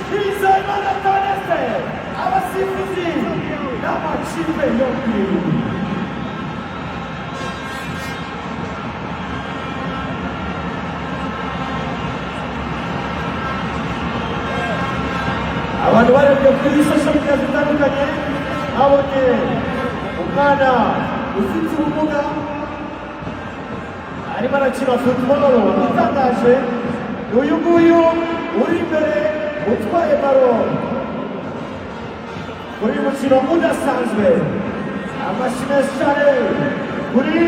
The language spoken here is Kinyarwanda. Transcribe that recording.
bizarra natanese abasifuzi n'amakipe yombi. abantu barebye kuri social media zitandukanye babonye umwana ufite ubumuga arimo arakina football. Itangaje uyu nguyu uri imbere utwaye baro kuri uyu mukino udasanzwe. Amashyi menshi cyane kuri